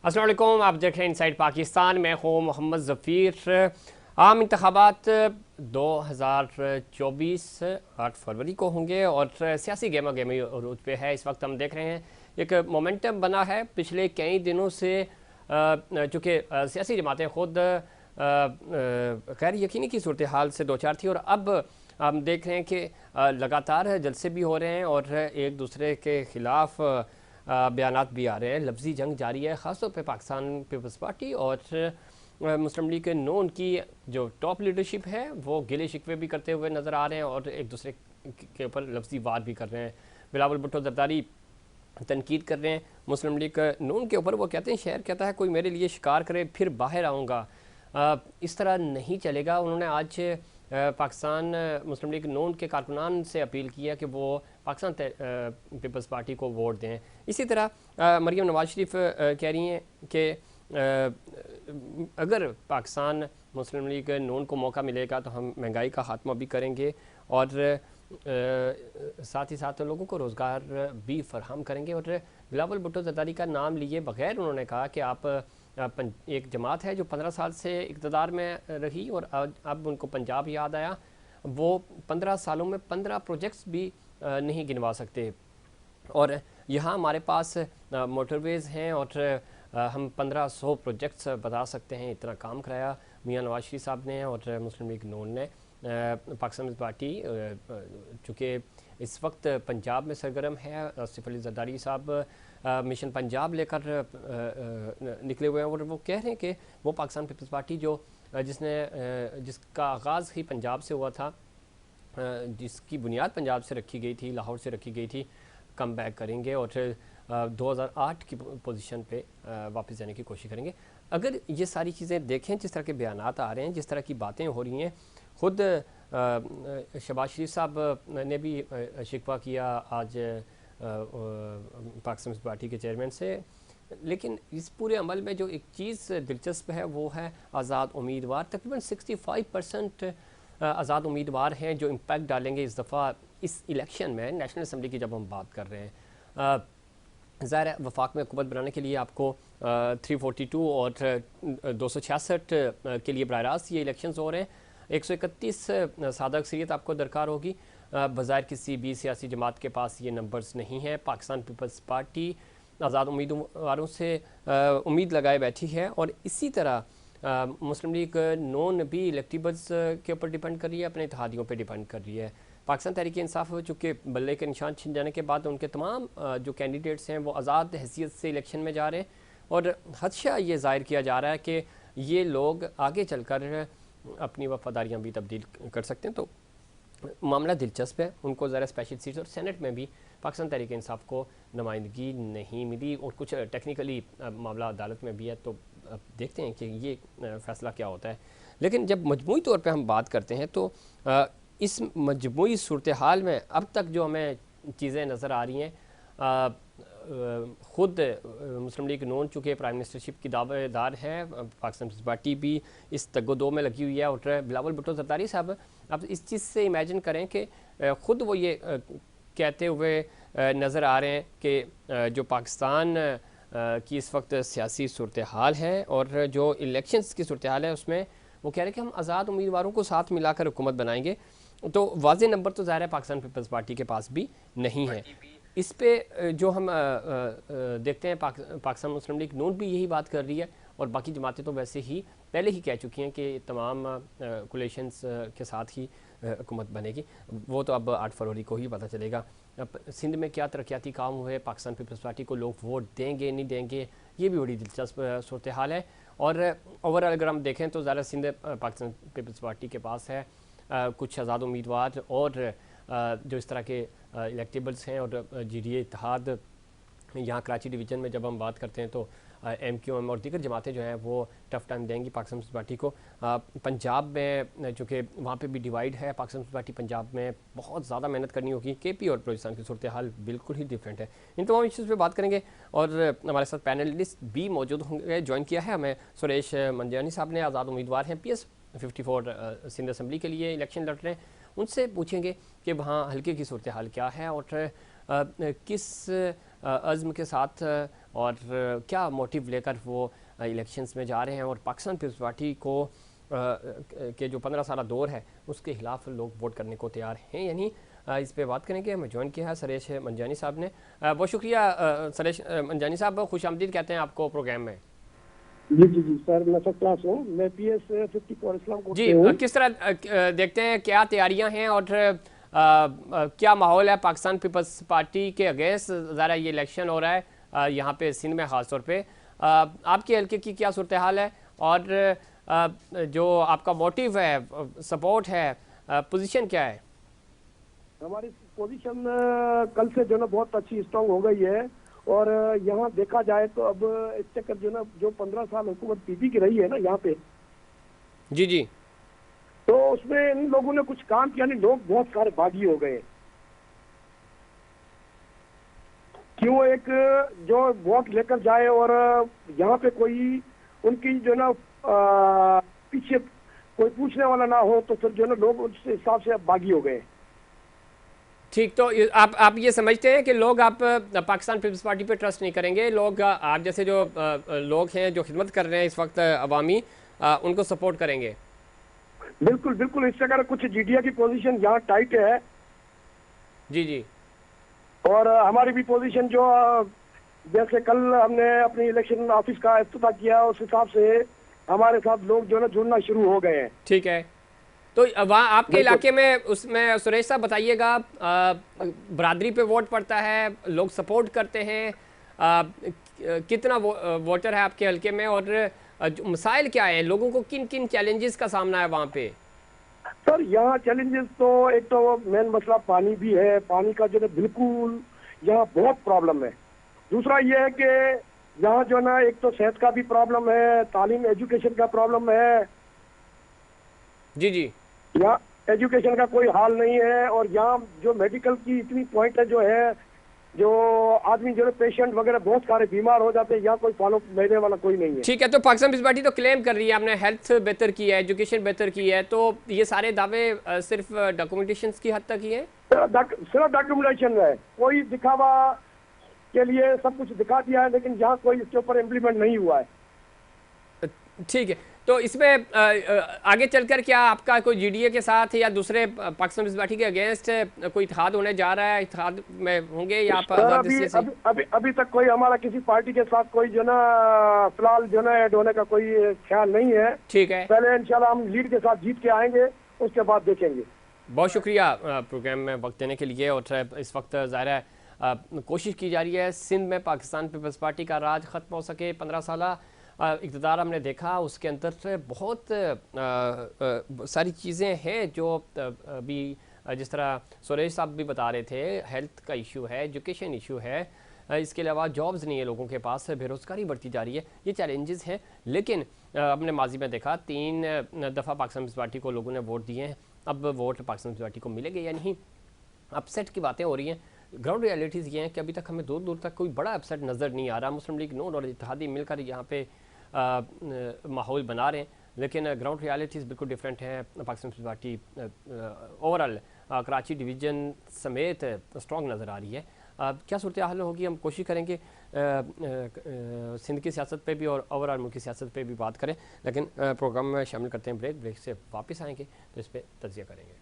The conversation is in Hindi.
अस्सलाम वालेकुम, आप देख रहे हैं इनसाइड पाकिस्तान। मैं हूँ मोहम्मद ज़फ़ीर। आम इंतखाबात 2024 8 फरवरी को होंगे और सियासी गहमा गहमी अरूज पे है। इस वक्त हम देख रहे हैं एक मोमेंटम बना है पिछले कई दिनों से, चूँकि सियासी जमातें ख़ुद गैर यकीनी की सूरत हाल से दो चार थी और अब हम देख रहे हैं कि लगातार जलसे भी हो रहे हैं और एक दूसरे के ख़िलाफ़ बयानात भी आ रहे हैं। लफ्ज़ी जंग जारी है, ख़ासतौर पे पाकिस्तान पीपल्स पार्टी और मुस्लिम लीग नून की जो टॉप लीडरशिप है वो गिले शिकवे भी करते हुए नज़र आ रहे हैं और एक दूसरे के ऊपर लफ्ज़ी वार भी कर रहे हैं। बिलावल भुट्टो जरदारी तनकीद कर रहे हैं मुस्लिम लीग नून के ऊपर। वो कहते हैं शहर कहता है कोई मेरे लिए शिकार करे फिर बाहर आऊँगा, इस तरह नहीं चलेगा। उन्होंने आज पाकिस्तान मुस्लिम लीग नून के कारकुनान से अपील किया कि वो पाकिस्तान पीपल्स पार्टी को वोट दें। इसी तरह मरियम नवाज शरीफ कह रही हैं कि अगर पाकिस्तान मुस्लिम लीग नून को मौका मिलेगा तो हम महंगाई का खात्मा भी करेंगे और साथ ही साथ लोगों को रोज़गार भी फराहम करेंगे। और बिलावल भुट्टो जरदारी का नाम लिए बगैर उन्होंने कहा कि आप एक जमात है जो 15 साल से इक़्तिदार में रही और अब उनको पंजाब याद आया। वो 15 सालों में 15 प्रोजेक्ट्स भी नहीं गिनवा सकते और यहाँ हमारे पास मोटरवेज़ हैं और हम 1500 प्रोजेक्ट्स बता सकते हैं। इतना काम कराया मियां नवाज शरीफ साहब ने और मुस्लिम लीग नून ने। पाकिस्तान पार्टी चूँकि इस वक्त पंजाब में सरगर्म है, आसिफ अली जरदारी साहब मिशन पंजाब लेकर निकले हुए हैं और वो कह रहे हैं कि वो पाकिस्तान पीपल्स पार्टी जो जिसका आगाज़ ही पंजाब से हुआ था, जिसकी बुनियाद पंजाब से रखी गई थी, लाहौर से रखी गई थी, कम बैक करेंगे और 2008 की पोजीशन पे वापस जाने की कोशिश करेंगे। अगर ये सारी चीज़ें देखें, जिस तरह के बयानात आ रहे हैं, जिस तरह की बातें हो रही हैं, ख़ुद शहबाज शरीफ साहब ने भी शिकवा किया आज पाकिस्तान पार्टी के चेयरमैन से। लेकिन इस पूरे अमल में जो एक चीज़ दिलचस्प है वो है आज़ाद उम्मीदवार। तकरीबन 65% आज़ाद उम्मीदवार हैं जो इम्पैक्ट डालेंगे इस दफ़ा इस इलेक्शन में। नेशनल असम्बली की जब हम बात कर रहे हैं, ज़ाहिर है वफाक में हुकूमत बनाने के लिए आपको 342 और 266 के लिए बराह रास्त ये इलेक्शंस हो रहे हैं। 131 सादा अक्सरियत आपको दरकार होगी। बज़ाहिर किसी भी सियासी जमात के पास ये नंबर्स नहीं है। पाकिस्तान पीपल्स पार्टी आज़ाद उम्मीदवारों से उम्मीद लगाए बैठी है और इसी तरह मुस्लिम लीग नून भी इलेक्टिबल्स के ऊपर डिपेंड कर रही है, अपने इत्तेहादियों पे डिपेंड कर रही है। पाकिस्तान तहरीक इंसाफ हो चुके बल्ले के निशान छिन जाने के बाद उनके तमाम जो कैंडिडेट्स हैं वो आज़ाद हैसियत से इलेक्शन में जा रहे हैं और खदशा ये ज़ाहिर किया जा रहा है कि ये लोग आगे चलकर अपनी वफादारियाँ भी तब्दील कर सकते हैं। तो मामला दिलचस्प है। उनको ज़रा स्पेशल सीट्स और सेनेट में भी पाकिस्तान तहरीक इंसाफ को नुमाइंदगी नहीं मिली और कुछ टेक्निकली मामला अदालत में भी है। तो अब देखते हैं कि ये फ़ैसला क्या होता है। लेकिन जब मजमूई तौर पे हम बात करते हैं तो इस मजमूई सूरत हाल में अब तक जो हमें चीज़ें नज़र आ रही हैं, ख़ुद मुस्लिम लीग नून चूँकि प्राइम मिनिस्टरशिप की दावेदार है, पाकिस्तान पीपल्स पार्टी भी इस तगो-दो में लगी हुई है और बिलावल भुट्टो जरदारी साहब अब इस चीज़ से इमेजिन करें कि ख़ुद वो ये कहते हुए नज़र आ रहे हैं कि जो पाकिस्तान की इस वक्त सियासी सूरत हाल है और जो इलेक्शंस की सूरत हाल है उसमें वो कह रहे हैं कि हम आज़ाद उम्मीदवारों को साथ मिलाकर हुकूमत बनाएंगे। तो वाज़े नंबर तो ज़ाहिर है पाकिस्तान पीपल्स पार्टी के पास भी नहीं है। इस पे जो हम देखते हैं पाकिस्तान मुस्लिम लीग नून भी यही बात कर रही है और बाकी जमातें तो वैसे ही पहले ही कह चुकी हैं कि तमाम कोलेशंस के साथ ही हुकूमत बनेगी। वो तो अब 8 फरवरी को ही पता चलेगा। अब सिंध में क्या तरक्याती काम हुए, पाकिस्तान पीपल्स पार्टी को लोग वोट देंगे नहीं देंगे, ये भी बड़ी दिलचस्प सूरत हाल है। और ओवरऑल अगर हम देखें तो ज़्यादा सिंध पाकिस्तान पीपल्स पार्टी के पास है कुछ आज़ाद उम्मीदवार और जो इस तरह के इलेक्टेबल्स हैं और GDA इत्तेहाद। यहाँ कराची डिवीज़न में जब हम बात करते हैं तो MQM और दीगर जमातें जो हैं वो टफ़ टाइम देंगी पाकिस्तान पीपल्स पार्टी को। पंजाब में चूँकि वहाँ पे भी डिवाइड है, पाकिस्तान पीपल्स पार्टी पंजाब में बहुत ज़्यादा मेहनत करनी होगी। KP और बलूचिस्तान की सूरत हाल बिल्कुल ही डिफरेंट है। इन तमाम इश्यूज़ पे बात करेंगे और हमारे साथ पैनलिस्ट भी मौजूद होंगे। ज्वाइन किया है हमें सुरेश मंजियानी साहब ने, आज़ाद उम्मीदवार हैं, PS 54 सिंध असम्बली के लिए इलेक्शन लड़ रहे हैं। उनसे पूछेंगे कि वहाँ हल्के की सूरत हाल क्या है और किस अज़्म के साथ और क्या मोटिव लेकर वो इलेक्शंस में जा रहे हैं और पाकिस्तान पीपल्स पार्टी को के जो 15 साल दौर है उसके खिलाफ लोग वोट करने को तैयार हैं या नहीं, इस पे बात करेंगे। हमें ज्वाइन किया है सरेश मंजानी साहब ने। बहुत शुक्रिया सरेश मंजानी साहब, खुश आमदीद कहते हैं आपको प्रोग्राम में। जी जी जी सर, मैं फर्स्ट क्लास हूँ। मैं PS 54 इस्लाम कोर्ट जी, से हूँ। किस तरह देखते हैं, क्या तैयारियां हैं और क्या माहौल है पाकिस्तान पीपल्स पार्टी के अगेंस्ट? ज़रा ये इलेक्शन हो रहा है यहाँ पे सिंध में ख़ास तौर पे, आपके हल्के की क्या सूरत हाल है और जो आपका मोटिव है, सपोर्ट है, पोजीशन क्या है? हमारी पोजीशन कल से जो ना बहुत अच्छी स्ट्रांग हो गई है। और यहाँ देखा जाए तो अब इस चक्कर जो ना जो 15 साल हुकूमत PP की रही है ना यहाँ पे, जी जी, तो उसमें इन लोगों ने कुछ काम किया नहीं, लोग बहुत सारे बागी हो गए। क्यों एक जो वोट लेकर जाए और यहाँ पे कोई उनकी जो ना पीछे कोई पूछने वाला ना हो, तो फिर जो ना लोग उस हिसाब से अब बागी हो गए। ठीक। तो आप ये समझते हैं कि लोग आप पाकिस्तान पीपल्स पार्टी पे ट्रस्ट नहीं करेंगे, लोग आप जैसे जो लोग हैं जो खिदमत कर रहे हैं इस वक्त अवामी, उनको सपोर्ट करेंगे? बिल्कुल बिल्कुल, इस जगह कुछ GDA की पोजीशन यहाँ टाइट है। जी जी, और हमारी भी पोजीशन जो जैसे कल हमने अपनी इलेक्शन ऑफिस का इफ्तिताह किया, उस हिसाब से हमारे साथ लोग जो ना जुड़ना शुरू हो गए हैं। ठीक है। तो वहाँ आपके इलाके में, उसमें सुरेश साहब बताइएगा, बरादरी पे वोट पड़ता है, लोग सपोर्ट करते हैं, कितना वोटर है आपके हल्के में और मसाइल क्या है, लोगों को किन किन चैलेंजेस का सामना है वहाँ पे? सर यहाँ चैलेंजेस तो एक तो मेन मसला पानी भी है। पानी का जो है बिल्कुल यहाँ बहुत प्रॉब्लम है। दूसरा ये है कि यहाँ जो ना एक तो सेहत का भी प्रॉब्लम है, तालीम एजुकेशन का प्रॉब्लम है। जी जी, यहाँ एजुकेशन का कोई हाल नहीं है। और यहाँ जो मेडिकल की इतनी पॉइंट है जो है, जो आदमी जो है पेशेंट वगैरह बहुत सारे बीमार हो जाते हैं, यहाँ कोई फॉलो लेने वाला कोई नहीं है। ठीक है। तो पाकिस्तान पीपल्स पार्टी तो क्लेम कर रही है आपने हेल्थ बेहतर की है, एजुकेशन बेहतर की है, तो ये सारे दावे सिर्फ डॉक्यूमेंटेशन की हद तक ही है? सिर्फ डॉक्यूमेंटेशन है, कोई दिखावा के लिए सब कुछ दिखा दिया है, लेकिन यहाँ कोई इसके ऊपर इम्प्लीमेंट नहीं हुआ है। ठीक है। तो इसमें आगे चलकर क्या आपका कोई GDA के साथ या दूसरे पाकिस्तान पीपल्स पार्टी के अगेंस्ट कोई इत्तेहाद होने जा रहा है? इत्तेहाद में होंगे या आप अभी तक कोई हमारा किसी पार्टी के साथ कोई जो ना फिलहाल जो ना ऐड होने का कोई ख्याल नहीं है। ठीक है, पहले इंशाल्लाह हम लीड के साथ जीत के आएंगे, उसके बाद देखेंगे। बहुत शुक्रिया प्रोग्राम में वक्त देने के लिए। और इस वक्त ज़ाहिर है कोशिश की जा रही है सिंध में पाकिस्तान पीपल्स पार्टी का राज ख़त्म हो सके। 15 साल इक़्तिदार हमने देखा, उसके अंदर से बहुत सारी चीज़ें हैं जो अभी जिस तरह सुरेश साहब भी बता रहे थे, हेल्थ का इशू है, एजुकेशन इशू है, इसके अलावा जॉब्स नहीं है लोगों के पास, बेरोज़गारी बढ़ती जा रही है, ये चैलेंजेस हैं। लेकिन हमने माजी में देखा 3 दफ़ा पाकिस्तान पीपल्स पार्टी को लोगों ने वोट दिए हैं। अब वोट पाकिस्तान पीपल्स पार्टी को मिलेंगे या नहीं, अपसेट की बातें हो रही हैं। ग्राउंड रियलिटीज़ ये हैं कि अभी तक हमें दूर दूर तक कोई बड़ा अपसेट नज़र नहीं आ रहा। मुस्लिम लीग नून और इत्तेहादी मिलकर यहाँ पे माहौल बना रहे हैं, लेकिन ग्राउंड रियलिटीज़ बिल्कुल डिफरेंट है। Pakistan People's Party overall Karachi division समेत स्ट्रॉन्ग नज़र आ रही है। क्या सूरत हाल होगी, हम कोशिश करेंगे सिंध की सियासत पे भी और ओवरऑल मुल्क की सियासत पे भी बात करें, लेकिन प्रोग्राम में शामिल करते हैं ब्रेक से वापस आएंगे तो इस पर तज्जिया करेंगे।